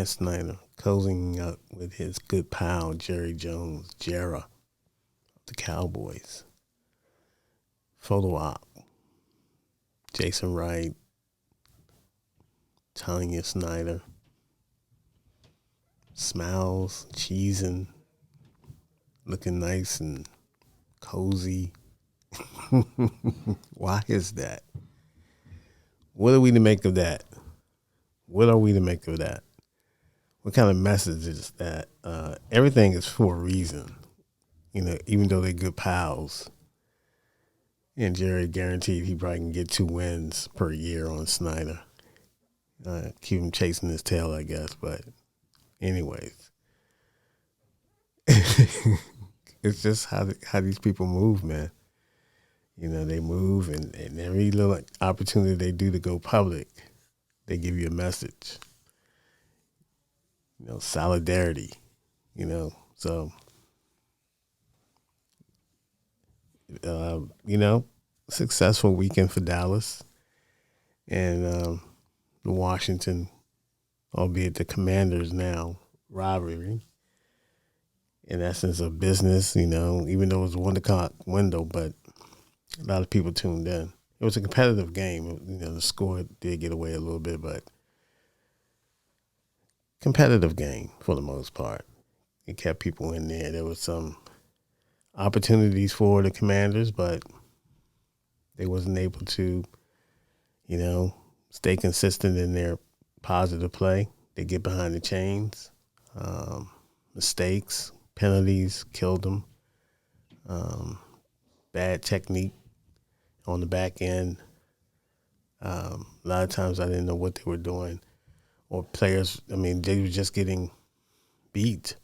Dan Snyder cozying up with his good pal Jerry Jones, Jera, the Cowboys. Photo op. Jason Wright, Tanya Snyder. Smiles, cheesing, looking nice and cozy. Why is that? What are we to make of that? What are we to make of that? What kind of message is that? Everything is for a reason. Even though they're good pals. And Jerry guaranteed he probably can get 2 wins per year on Snyder. Keep him chasing his tail, I guess. But anyways, it's just how these people move, man. They move, and every little opportunity they do to go public, they give you a message. Solidarity. So successful weekend for Dallas and the Washington, albeit the Commanders now rivalry. In essence, of business. Even though it was a 1 o'clock window, but a lot of people tuned in. It was a competitive game. The score did get away a little bit, but competitive game for the most part. It kept people in there. There was some opportunities for the Commanders, but they wasn't able to, stay consistent in their positive play. They get behind the chains. Mistakes, penalties killed them. Bad technique on the back end. A lot of times I didn't know what they were doing. Or players, they were just getting beat.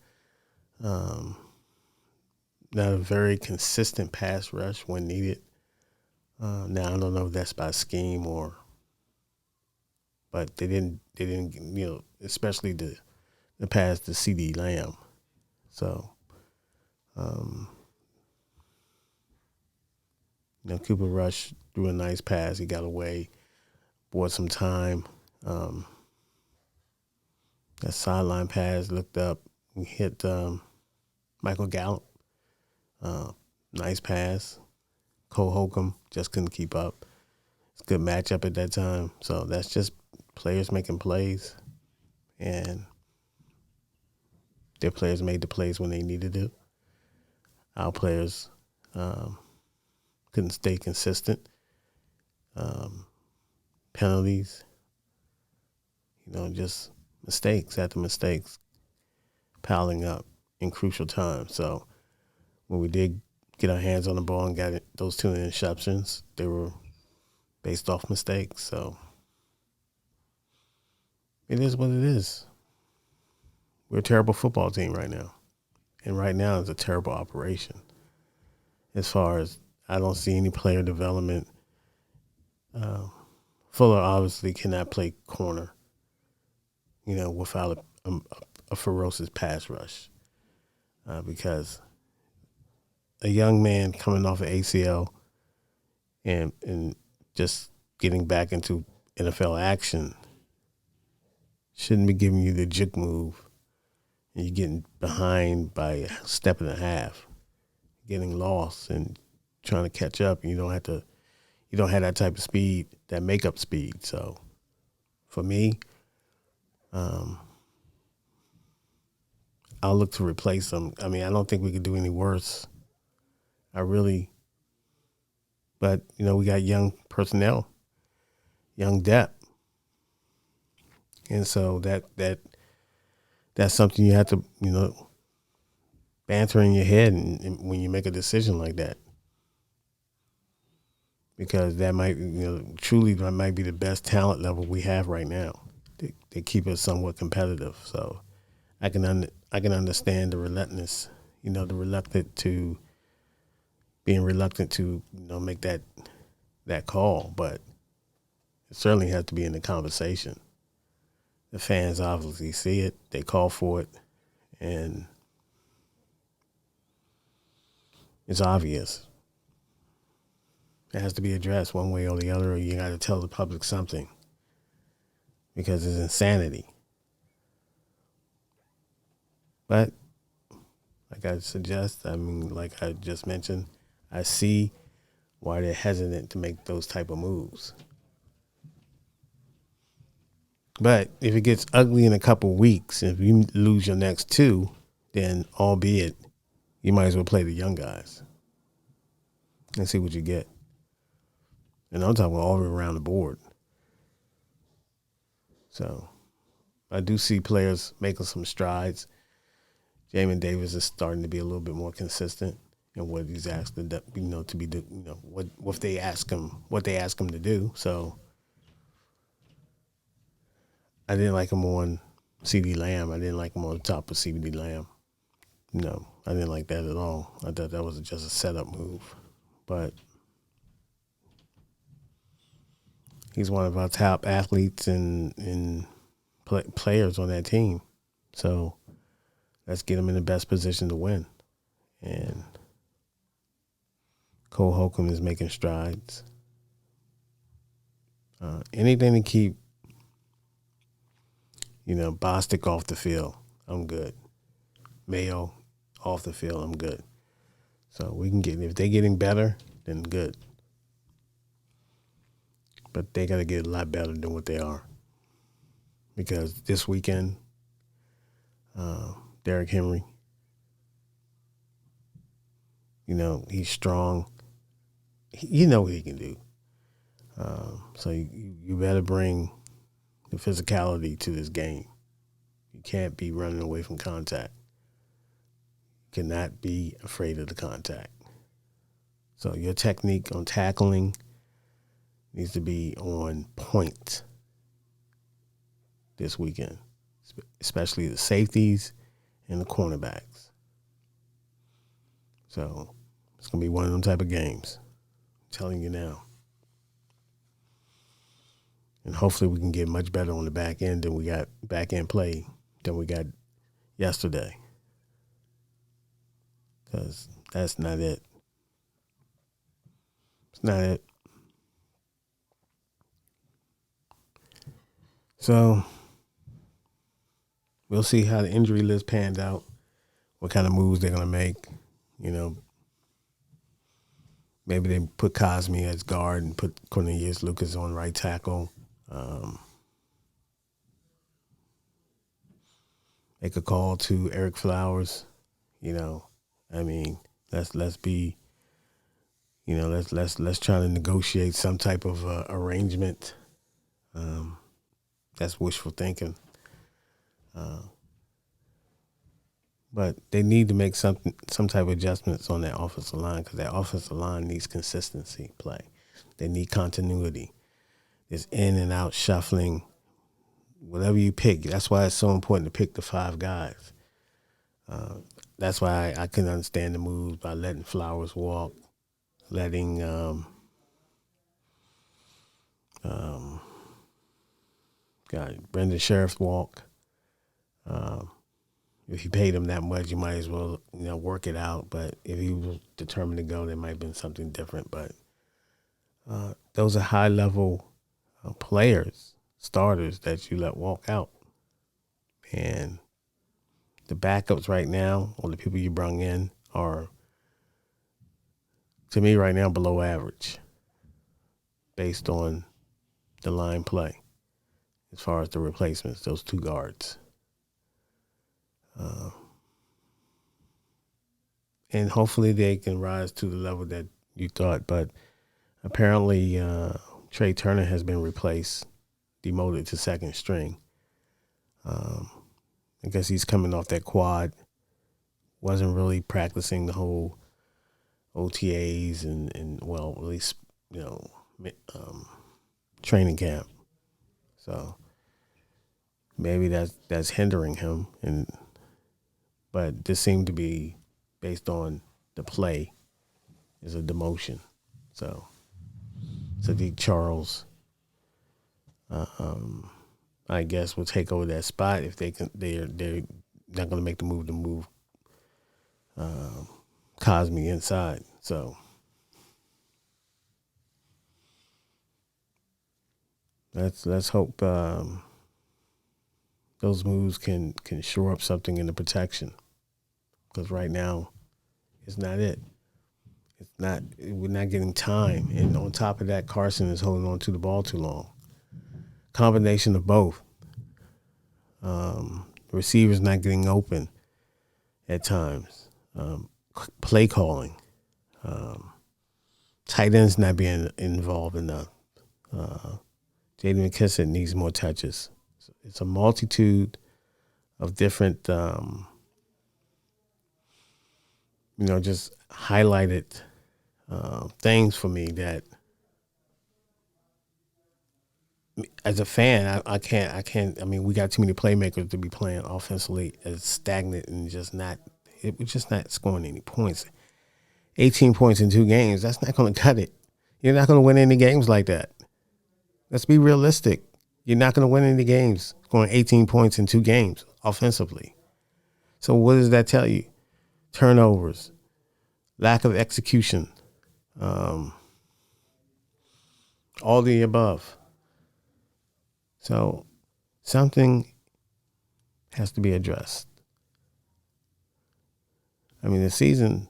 Not a very consistent pass rush when needed. Now I don't know if that's by scheme but they didn't, especially the pass to CD Lamb. So, Cooper Rush threw a nice pass. He got away, bought some time. That sideline pass, looked up, and hit Michael Gallup. Nice pass. Cole Holcomb just couldn't keep up. It's a good matchup at that time. So that's just players making plays. And their players made the plays when they needed it. Our players couldn't stay consistent. Penalties. Just mistakes after mistakes piling up in crucial times. So when we did get our hands on the ball and got those 2 interceptions, they were based off mistakes. So it is what it is. We're a terrible football team right now. And right now it's a terrible operation. As far as I don't see any player development. Fuller obviously cannot play corner, without a ferocious pass rush. Because a young man coming off of ACL and just getting back into NFL action shouldn't be giving you the juke move. And you're getting behind by a step and a half, getting lost and trying to catch up. And you don't have that type of speed, that makeup speed. So for me, I'll look to replace them. I don't think we could do any worse. But we got young personnel, young depth. And so that's something you have to, banter in your head and when you make a decision like that. Because that might, truly that might be the best talent level we have right now. They keep us somewhat competitive. So I can understand the reluctance, being reluctant to, make that call, but it certainly has to be in the conversation. The fans obviously see it, they call for it, and it's obvious. It has to be addressed one way or the other, or you got to tell the public something, because it's insanity. But like like I just mentioned, I see why they're hesitant to make those type of moves. But if it gets ugly in a couple weeks, if you lose your next two, then albeit you might as well play the young guys and see what you get. And I'm talking all around the board. So I do see players making some strides. Jamin Davis is starting to be a little bit more consistent in what he's asked to, to be, what they ask him to do. So I didn't like him on CD Lamb. I didn't like him on the top of CD Lamb. No, I didn't like that at all. I thought that was just a setup move. But he's one of our top athletes and players on that team. So let's get him in the best position to win. And Cole Holcomb is making strides. Anything to keep, Bostic off the field, I'm good. Mayo off the field, I'm good. So we can if they're getting better, then good. But they got to get a lot better than what they are. Because this weekend, Derrick Henry, he's strong. You know what he can do. So you better bring the physicality to this game. You can't be running away from contact. You cannot be afraid of the contact. So your technique on tackling needs to be on point this weekend, especially the safeties and the cornerbacks. So it's going to be one of them type of games. I'm telling you now. And hopefully we can get much better on the back end than we got back end play than we got yesterday. Because that's not it. It's not it. So we'll see how the injury list pans out, what kind of moves they're going to make. Maybe they put Cosme as guard and put Cornelius Lucas on right tackle. Make a call to Eric Flowers. Let's be, let's try to negotiate some type of arrangement. That's wishful thinking. But they need to make some type of adjustments on that offensive line because that offensive line needs consistency play. They need continuity. There's in and out shuffling. Whatever you pick, that's why it's so important to pick the five guys. That's why I couldn't understand the moves by letting Flowers walk, letting Brendan Sheriff walk. If you paid him that much, you might as well, work it out. But if he was determined to go, there might have been something different. But those are high-level players, starters that you let walk out. And the backups right now, or the people you brung in, are, to me right now, below average based on the line play as far as the replacements, those two guards. And hopefully they can rise to the level that you thought. But apparently Trey Turner has been replaced, demoted to second string. I guess he's coming off that quad. Wasn't really practicing the whole OTAs and well, at least, training camp. So maybe that's hindering him. But this seemed to be based on the play is a demotion. So Sadiq Charles, I guess, will take over that spot if they can. They're not going to make the move to move Cosme inside. So let's hope those moves can shore up something in the protection. Because right now, it's not it. It's not. We're not getting time, and on top of that, Carson is holding on to the ball too long. Combination of both. Receivers not getting open at times. Play calling. Tight ends not being involved enough. J.D. McKissick needs more touches. It's a multitude of different, just highlighted things for me that, as a fan, I can't. I mean, we got too many playmakers to be playing offensively as stagnant and just not. We're just not scoring any points. 18 points in 2 games. That's not going to cut it. You're not going to win any games like that. Let's be realistic. You're not going to win any games scoring 18 points in 2 games offensively. So what does that tell you? Turnovers, lack of execution, all the above. So something has to be addressed. I mean, the season,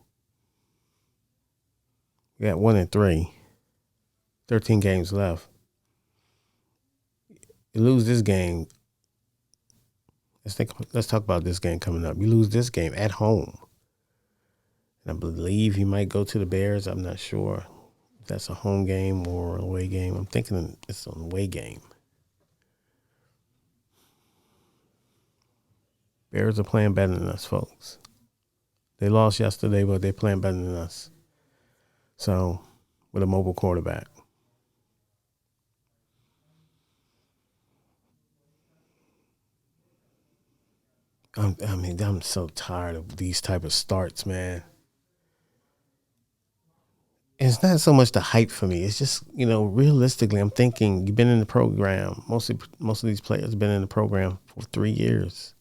we got 1-3, 13 games left. You lose this game. Let's talk about this game coming up. You lose this game at home. And I believe he might go to the Bears. I'm not sure if that's a home game or an away game. I'm thinking it's an away game. Bears are playing better than us, folks. They lost yesterday, but they're playing better than us. So, with a mobile quarterback. I'm so tired of these type of starts, man. It's not so much the hype for me. It's just, realistically, I'm thinking you've been in the program. Most of these players have been in the program for 3 years.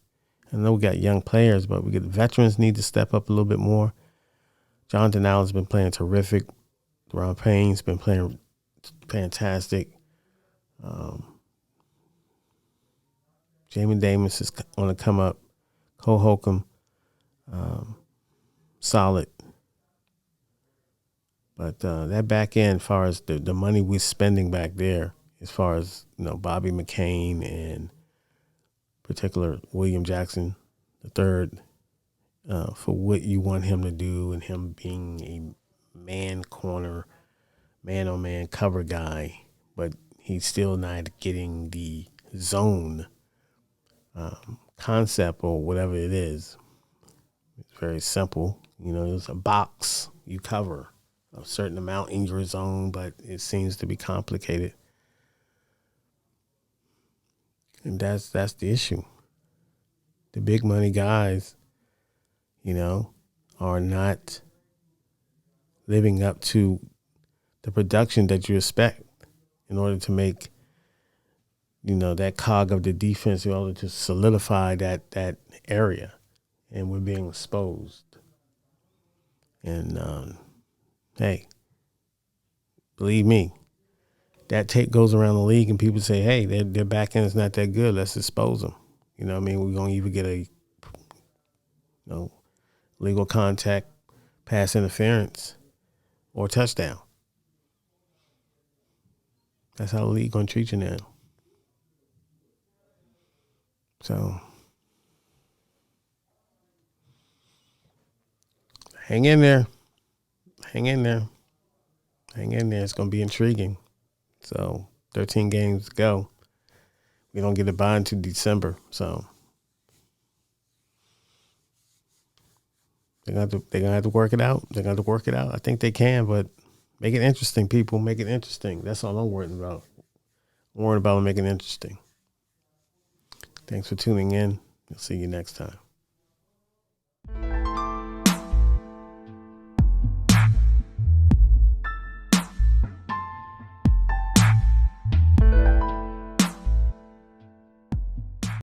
I know we got young players, but we get veterans need to step up a little bit more. Jonathan Allen's been playing terrific. Ron Payne's been playing fantastic. Jamin Davis is on the come up. Cole Holcomb, solid. But that back end, as far as the money we're spending back there, as far as Bobby McCain and particular William Jackson III, for what you want him to do and him being a man-on-man cover guy, but he's still not getting the zone concept or whatever it is. It's very simple. It's a box you cover a certain amount in your zone, but it seems to be complicated. And that's the issue. The big money guys, are not living up to the production that you expect in order to make, that cog of the defense in order to solidify that area. And we're being exposed. And, hey, believe me, that tape goes around the league and people say, hey, their back end is not that good. Let's expose them. We're going to either get a legal contact, pass interference, or touchdown. That's how the league going to treat you now. So, hang in there. Hang in there. Hang in there. It's going to be intriguing. So, 13 games to go. We don't get a bye until December. So, they're going to have to work it out. They're going to have to work it out. I think they can, but make it interesting, people. Make it interesting. That's all I'm worried about. I'm worried about making it interesting. Thanks for tuning in. I'll see you next time.